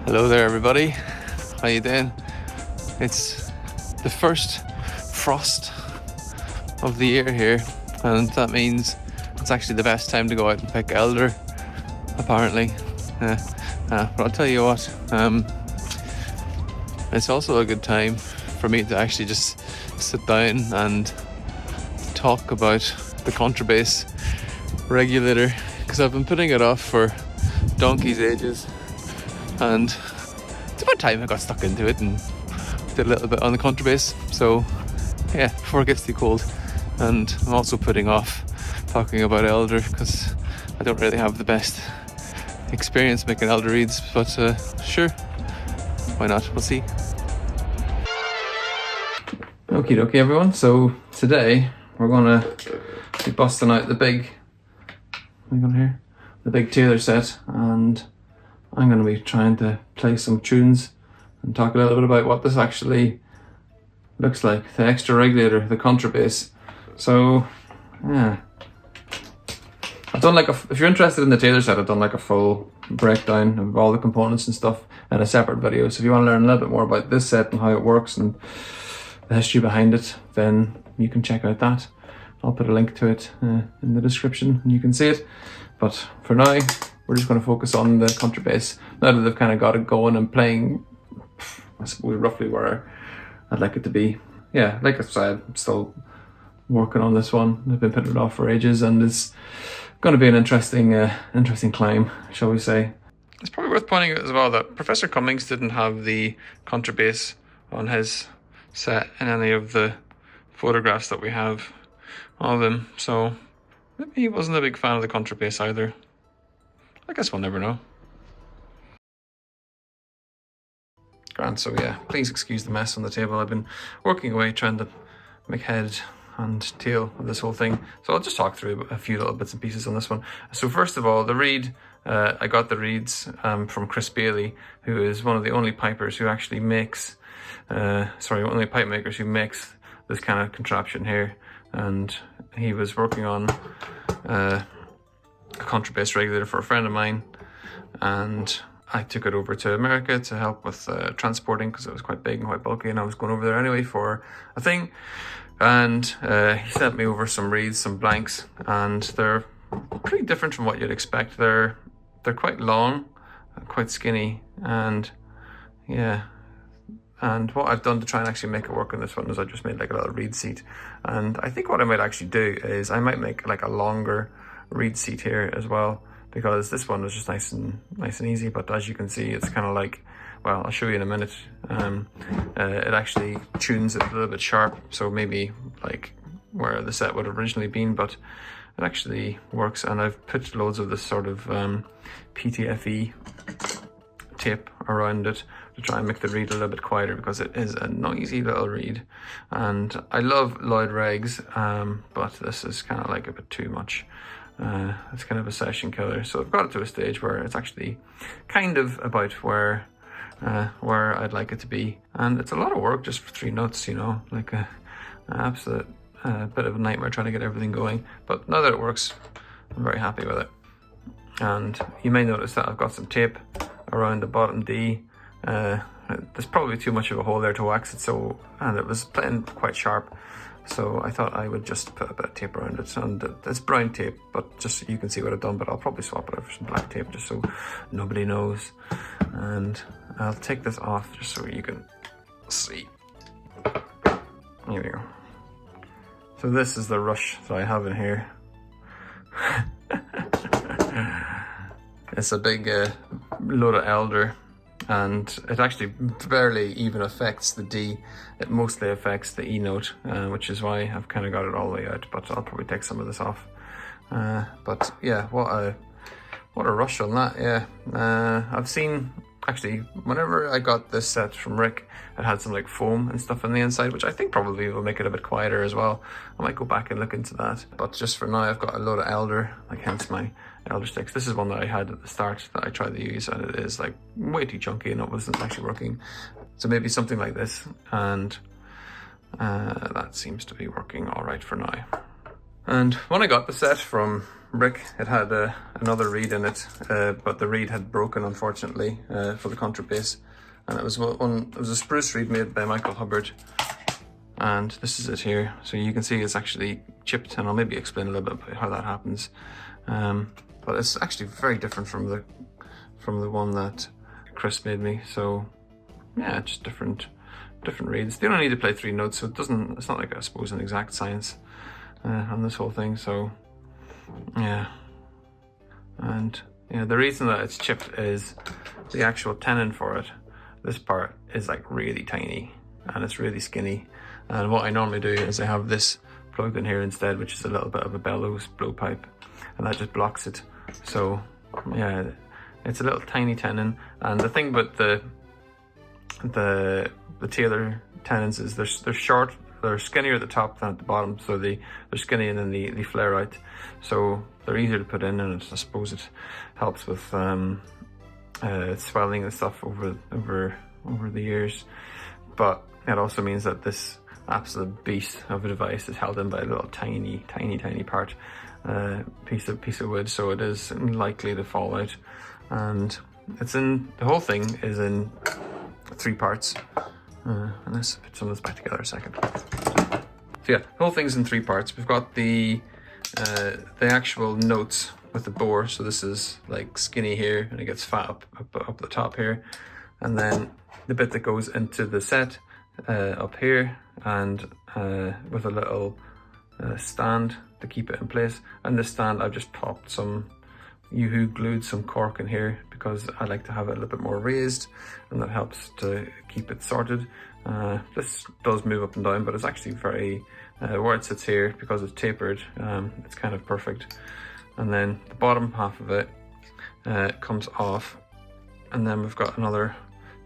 Hello there everybody, how you doing? It's the first frost of the year here, and that means it's actually the best time to go out and pick elder, apparently. But I'll tell you what, it's also a good time for me to actually just sit down and talk about the Contrabass regulator, because I've been putting it off for donkey's ages, and it's about time I got stuck into it and did a little bit on the contrabass. So yeah, before it gets too cold. And I'm also putting off talking about elder because I don't really have the best experience making elder reeds, but sure, why not? We'll see. Okie dokie everyone, so today we're gonna be busting out the big, the big Taylor set, and I'm going to be trying to play some tunes and talk a little bit about what this actually looks like, the extra regulator, the contrabass. So yeah, I've done if you're interested in the Taylor set, I've done like a full breakdown of all the components and stuff in a separate video. So if you want to learn a little bit more about this set and how it works and the history behind it, then you can check out that. I'll put a link to it in the description and you can see it. But for now, we're just going to focus on the contrabass. Now that they've kind of got it going and playing, I suppose, roughly where I'd like it to be. Yeah, like I said, I'm still working on this one. I've been putting it off for ages, and it's going to be an interesting climb, shall we say. It's probably worth pointing out as well that Professor Cummings didn't have the contrabass on his set in any of the photographs that we have of him, so maybe he wasn't a big fan of the contrabass either. I guess we'll never know. Grand, so yeah, please excuse the mess on the table. I've been working away trying to make head and tail of this whole thing. So I'll just talk through a few little bits and pieces on this one. So first of all, the reed, I got the reeds from Chris Bailey, who is one of the only pipers who actually makes, only pipe makers who makes this kind of contraption here. And he was working on a contrabass regulator for a friend of mine, and I took it over to America to help with transporting, because it was quite big and quite bulky, and I was going over there anyway for a thing. And he sent me over some reeds, some blanks, and they're pretty different from what you'd expect. They're quite long, quite skinny, and yeah. And what I've done to try and actually make it work on this one is I just made like a little reed seat. And I think what I might actually do is I might make like a longer reed seat here as well, because this one is just nice and easy. But as you can see, it's kind of like, well, I'll show you in a minute. It actually tunes it a little bit sharp, so maybe like where the set would have originally been, but it actually works. And I've put loads of this sort of PTFE tape around it to try and make the reed a little bit quieter, because it is a noisy little reed. And I love Lloyd Regs, but this is kind of like a bit too much. It's kind of a session killer. So I've got it to a stage where it's actually kind of about where I'd like it to be. And it's a lot of work just for 3 notes, you know, like an absolute bit of a nightmare trying to get everything going. But now that it works, I'm very happy with it. And you may notice that I've got some tape around the bottom D. There's probably too much of a hole there to wax it, and it was playing quite sharp, so I thought I would just put a bit of tape around it. And it's brown tape, but just so you can see what I've done. But I'll probably swap it out for some black tape just so nobody knows. And I'll take this off just so you can see. Here we go. So this is the rush that I have in here. It's a big load of elder, and it actually barely even affects the D. It mostly affects the E note, which is why I've kind of got it all the way out, but I'll probably take some of this off. But yeah, what a rush on that. Yeah, I've seen, actually, whenever I got this set from Rick, it had some like foam and stuff on the inside, which I think probably will make it a bit quieter as well. I might go back and look into that. But just for now, I've got a load of elder, like hence my elder sticks. This is one that I had at the start that I tried to use, and it is like way too chunky and it wasn't actually working. So maybe something like this, and that seems to be working all right for now. And when I got the set from Rick, it had another reed in it, but the reed had broken, unfortunately, for the contrabass. And it was a spruce reed made by Michael Hubbard. And this is it here. So you can see it's actually chipped, and I'll maybe explain a little bit about how that happens. But it's actually very different from the one that Chris made me. So yeah, just different reeds. They only need to play 3 notes, so it's not like, I suppose, an exact science on this whole thing. So yeah, and yeah, the reason that it's chipped is the actual tenon for it. This part is like really tiny and it's really skinny. And what I normally do is I have this plugged in here instead, which is a little bit of a bellows blowpipe, and that just blocks it. So yeah, it's a little tiny tenon. And the thing about the Taylor tenons is they're short, they're skinnier at the top than at the bottom, so they're skinny and then they flare out. So they're easier to put in, and I suppose it helps with swelling and stuff over the years. But it also means that this absolute beast of a device is held in by a little tiny part, piece of wood, so it is likely to fall out. And the whole thing is in 3 parts. And let's put some of this back together a second. So yeah, the whole thing's in 3 parts. We've got the actual notes with the bore. So this is like skinny here, and it gets fat up the top here. And then the bit that goes into the set up here, and with a little stand to keep it in place. And this stand, I've just popped some glued some cork in here because I like to have it a little bit more raised, and that helps to keep it sorted. This does move up and down, but it's actually very, where it sits here, because it's tapered, it's kind of perfect. And then the bottom half of it comes off, and then we've got another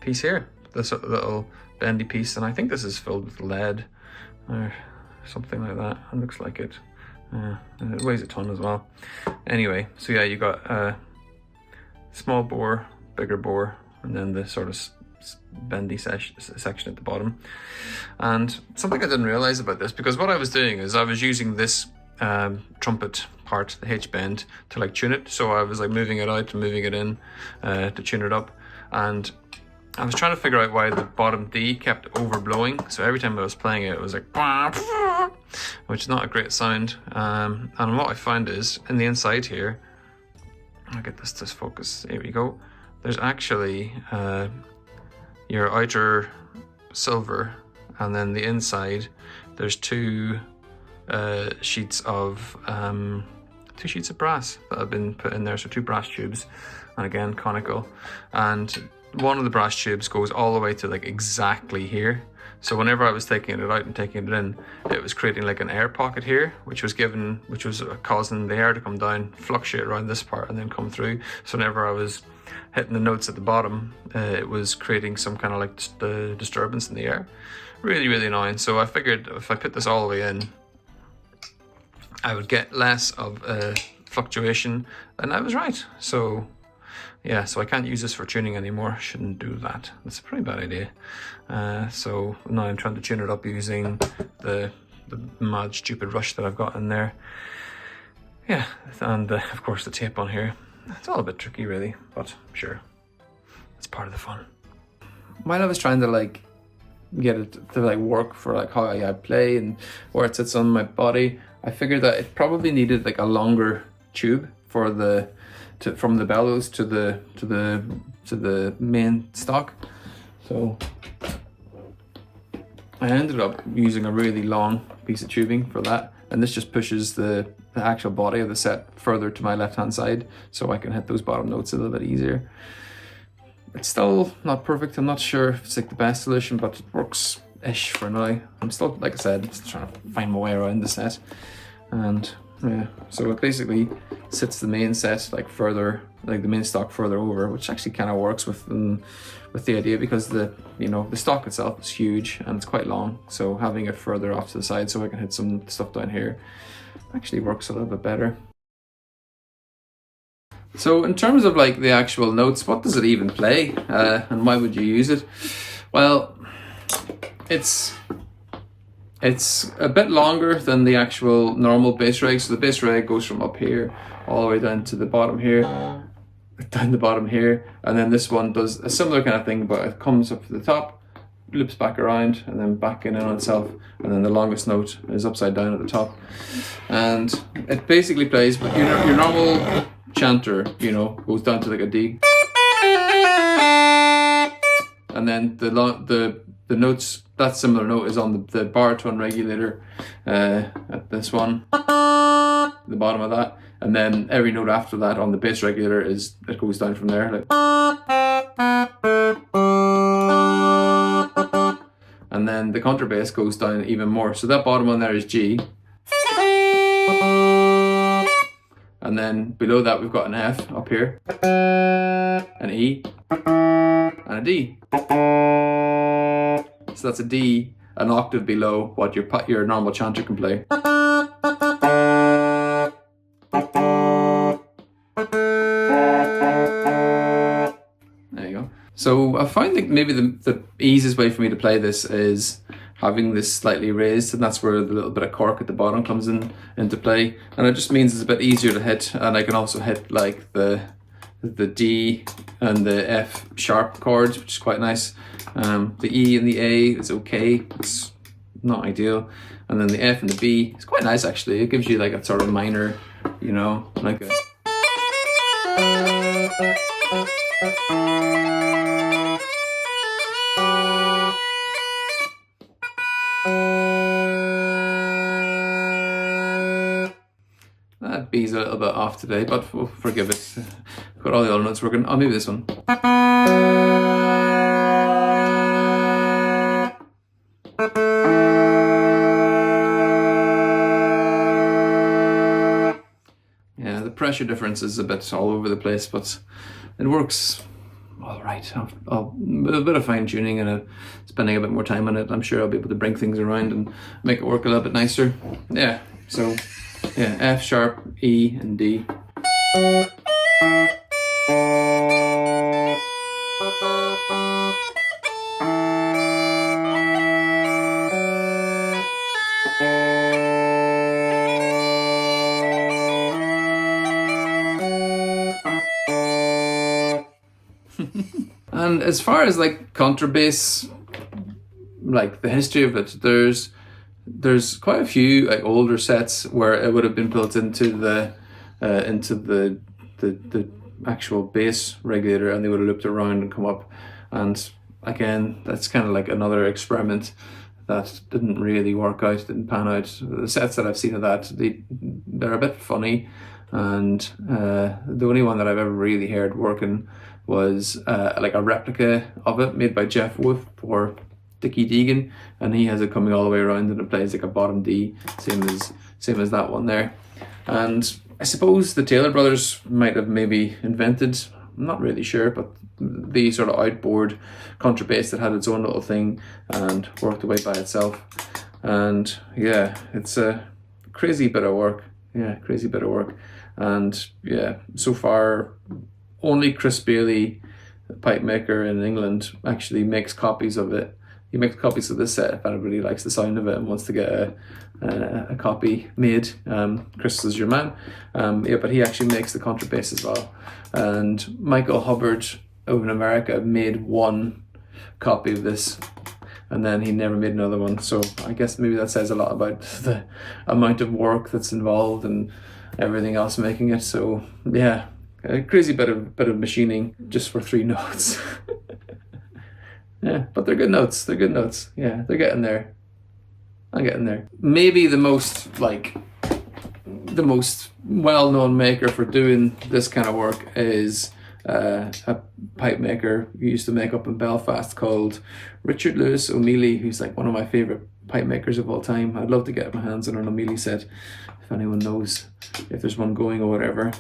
piece here, this little bendy piece, and I think this is filled with lead or something like that. It looks like it. And it weighs a ton as well. Anyway, so yeah, you got a small bore, bigger bore, and then the sort of bendy section at the bottom. And something I didn't realize about this, because what I was doing is I was using this trumpet part, the H bend, to like tune it. So I was like moving it out and moving it in to tune it up. And I was trying to figure out why the bottom D kept overblowing. So every time I was playing it, it was like, which is not a great sound. And what I find is in the inside here, I'll get this to focus. Here we go. There's actually your outer silver, and then the inside, there's 2 sheets of brass that have been put in there. So 2 brass tubes, and again conical, and one of the brass tubes goes all the way to like exactly here. So whenever I was taking it out and taking it in, it was creating like an air pocket here, which was causing the air to come down, fluctuate around this part, and then come through. So whenever I was hitting the notes at the bottom, it was creating some kind of like disturbance in the air. Really annoying. So I figured if I put this all the way in, I would get less of a fluctuation, and I was right. So yeah, so I can't use this for tuning anymore. Shouldn't do that. That's a pretty bad idea. So now I'm trying to tune it up using the mad stupid rush that I've got in there. Yeah, and of course the tape on here. It's all a bit tricky really, but sure, it's part of the fun. While I was trying to like get it to like work for like how I play and where it sits on my body, I figured that it probably needed like a longer tube for from the bellows to the main stock. So I ended up using a really long piece of tubing for that, and this just pushes the actual body of the set further to my left hand side, so I can hit those bottom notes a little bit easier. It's still not perfect. I'm not sure if it's like the best solution, but it works ish for now. I'm still, like I said, still trying to find my way around the set. And yeah, so it basically sits the main set like further, like the main stock further over, which actually kind of works with the idea, because the stock itself is huge and it's quite long. So having it further off to the side so I can hit some stuff down here actually works a little bit better. So in terms of like the actual notes, what does it even play, and why would you use it? Well, it's It's a bit longer than the actual normal bass reg. So the bass reg goes from up here all the way down to the bottom here, down the bottom here, and then this one does a similar kind of thing, but it comes up to the top, loops back around, and then back in on itself, and then the longest note is upside down at the top, and it basically plays. But your normal chanter, you know, goes down to like a D, and then the notes, that similar note is on the baritone regulator at this one, the bottom of that, and then every note after that on the bass regulator it goes down from there, like, and then the contrabass goes down even more. So that bottom one there is G, and then below that we've got an F up here, an E, and a D. So that's a D, an octave below what your normal chanter can play. There you go. So I find that maybe the easiest way for me to play this is having this slightly raised, and that's where the little bit of cork at the bottom comes into play, and it just means it's a bit easier to hit, and I can also hit like the D and the F sharp chords, which is quite nice. The E and the A is okay, it's not ideal, and then the F and the B is quite nice actually. It gives you like a sort of minor, you know, like a... That B's a little bit off today, but we'll forgive it. I've got all the other notes working. Oh, maybe this one. Yeah, the pressure difference is a bit all over the place, but it works all right. A bit of fine tuning and spending a bit more time on it, I'm sure I'll be able to bring things around and make it work a little bit nicer. Yeah, so yeah, F sharp, E, and D. And as far as like contrabass, like the history of it, there's quite a few like older sets where it would have been built into the actual bass regulator, and they would have looped around and come up. And again, that's kind of like another experiment that didn't really work out, didn't pan out. The sets that I've seen of that, they're a bit funny, and the only one that I've ever really heard working was like a replica of it made by Jeff Wolf for Dickie Deegan, and he has it coming all the way around, and it plays like a bottom D, same as that one there. And I suppose the Taylor brothers might have maybe invented, I'm not really sure, but the sort of outboard contrabass that had its own little thing and worked away by itself. And yeah, it's a crazy bit of work. Yeah, crazy bit of work. And yeah, so far only Chris Bailey, the pipe maker in England, actually makes copies of it. He makes copies of this set if anybody likes the sound of it and wants to get a copy made. Chris is your man. Yeah, but he actually makes the contrabass as well. And Michael Hubbard over in America made one copy of this, and then he never made another one. So I guess maybe that says a lot about the amount of work that's involved and everything else making it. So yeah, a crazy bit of machining just for 3 notes. Yeah, but they're good notes. They're good notes. Yeah, they're getting there. I'm getting there. Maybe the most well-known maker for doing this kind of work is a pipe maker who used to make up in Belfast called Richard Lewis O'Mealy, who's like one of my favorite pipe makers of all time. I'd love to get my hands on an O'Mealy set if anyone knows if there's one going or whatever.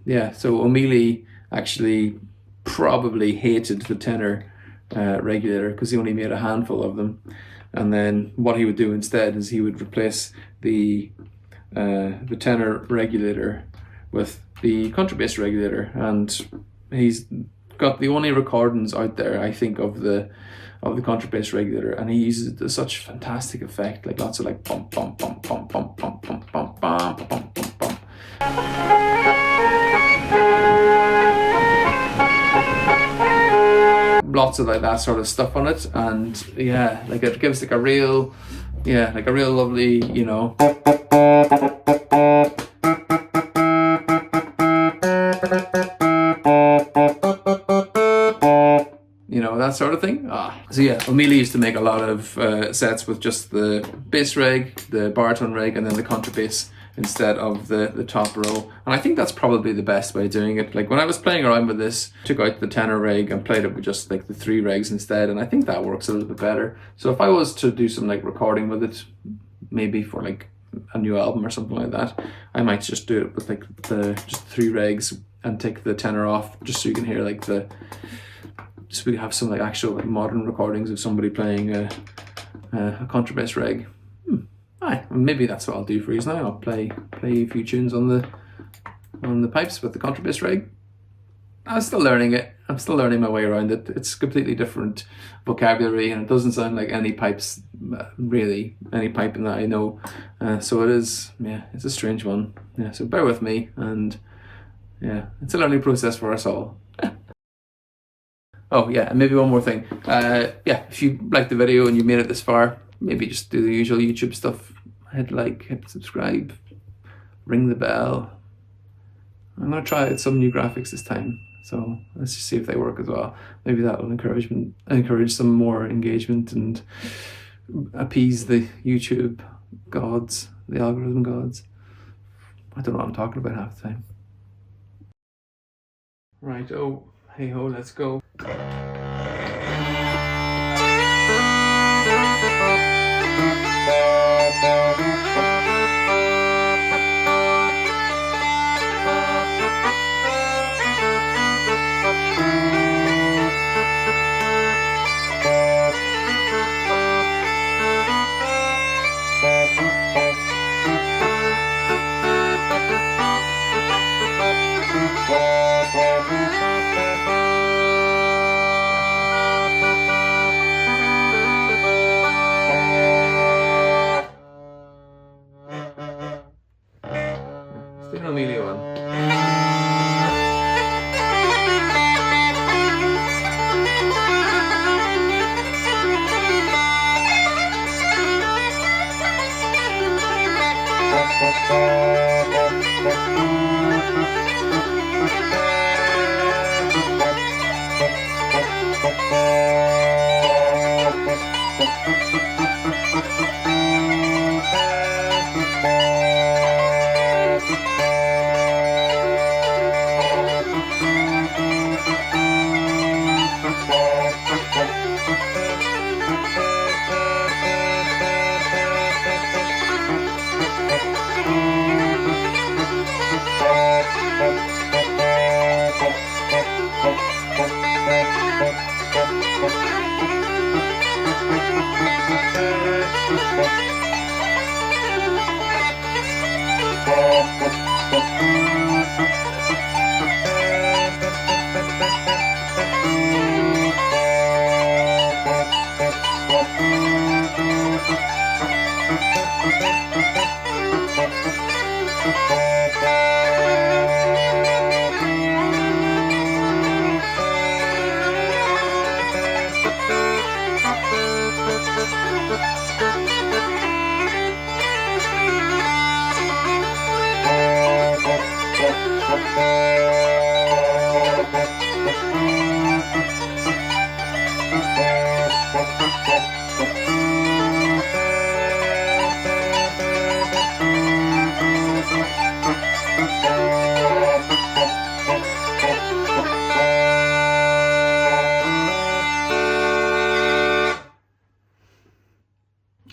Yeah, so O'Mealy actually probably hated the tenor regulator because he only made a handful of them, and then what he would do instead is he would replace the tenor regulator with the contrabass regulator, and he's got the only recordings out there, I think, of the contrabass regulator, and he uses it to such fantastic effect, like lots of like bump bump bump bump bump bump bump bump bump bump bump bump. Lots of like that sort of stuff on it, and yeah, like it gives like a real, yeah, like a real lovely, you know, that sort of thing. So yeah, Uilleann used to make a lot of sets with just the bass reg, the baritone reg, and then the contrabass instead of the top row. And I think that's probably the best way of doing it. Like when I was playing around with this, took out the tenor reg and played it with just like the 3 regs instead, and I think that works a little bit better. So if I was to do some like recording with it, maybe for like a new album or something like that, I might just do it with like just 3 regs and take the tenor off, just so you can hear like so we have some like actual like modern recordings of somebody playing a contrabass reg. Aye, maybe that's what I'll do for you now. I'll play a few tunes on the pipes with the contrabass reg. I'm still learning it. I'm still learning my way around it. It's completely different vocabulary, and it doesn't sound like any pipes, really, any piping that I know. So it is, yeah, it's a strange one. Yeah, so bear with me, and yeah, it's a learning process for us all. Oh yeah, and maybe one more thing. Yeah, if you liked the video and you made it this far, maybe just do the usual YouTube stuff. Hit like, hit subscribe, ring the bell. I'm gonna try out some new graphics this time, so let's just see if they work as well. Maybe that will encourage some more engagement and appease the YouTube gods, the algorithm gods. I don't know what I'm talking about half the time. Right, oh, hey ho, let's go.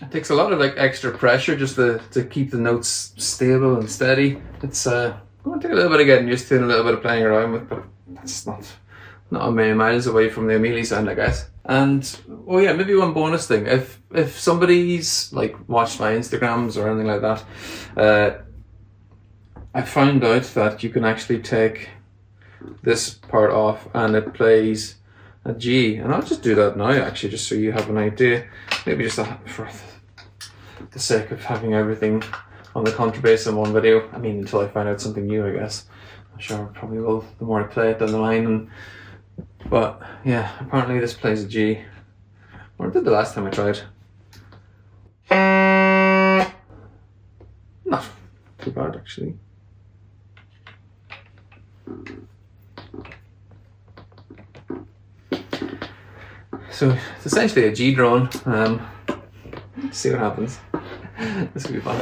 It takes a lot of like extra pressure just to keep the notes stable and steady. It's going to take a little bit of getting used to and a little bit of playing around with, but that's not a million miles away from the Uilleann sound, I guess. And oh yeah, maybe one bonus thing. If somebody's like watched my Instagrams or anything like that, I found out that you can actually take this part off and it plays a G. And I'll just do that now actually, just so you have an idea. Maybe just for the sake of having everything on the contrabass in one video. I mean, until I find out something new, I guess. I'm sure I probably will the more I play it down the line. But yeah, apparently this plays a G. Or did the last time I tried. Not too bad actually. So it's essentially a G drone. Let's see what happens. This will be fun.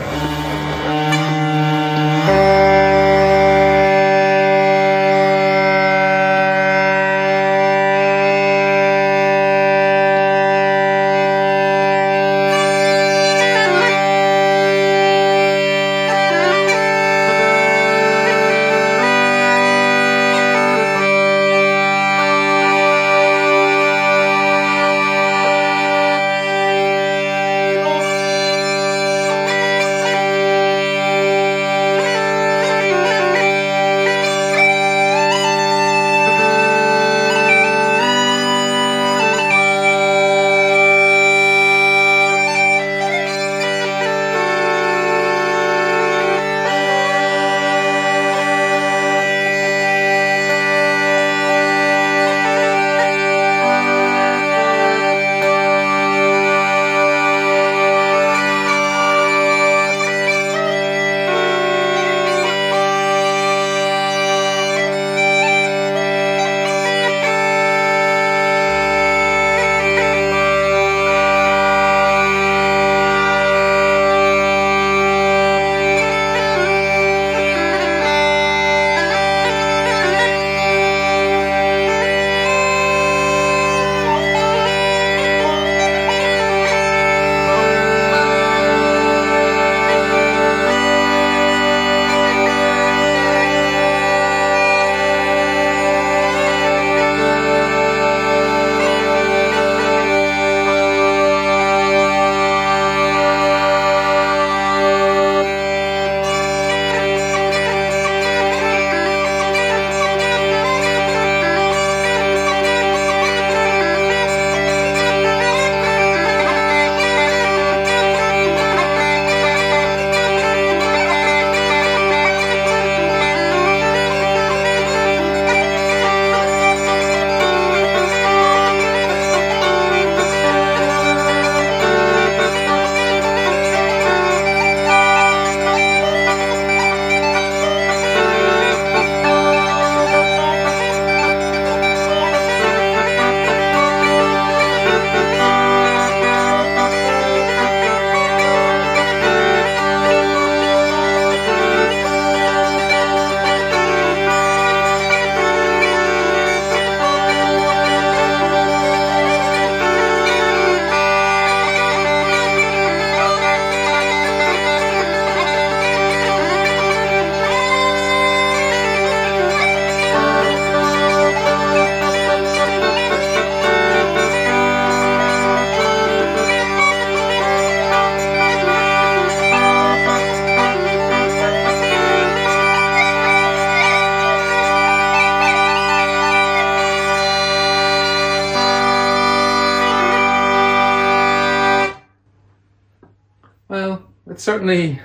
It's certainly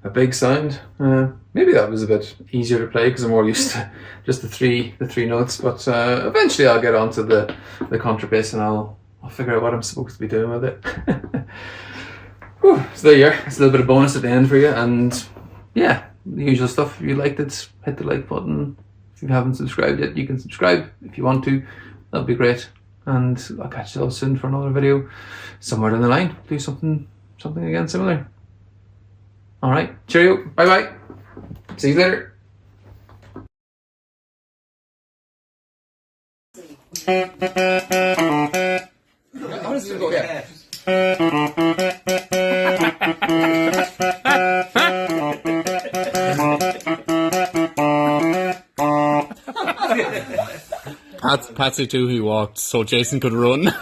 a big sound. Maybe that was a bit easier to play because I'm more used to just the three notes. But eventually I'll get onto the contrabass and I'll figure out what I'm supposed to be doing with it. Whew, so there you are. It's a little bit of bonus at the end for you, and yeah, the usual stuff. If you liked it, hit the like button. If you haven't subscribed yet, you can subscribe if you want to. That'd be great. And I'll catch you all soon for another video somewhere down the line. Do something again similar. All right, cheerio, bye bye. See you later. Patsy too, he walked so Jason could run.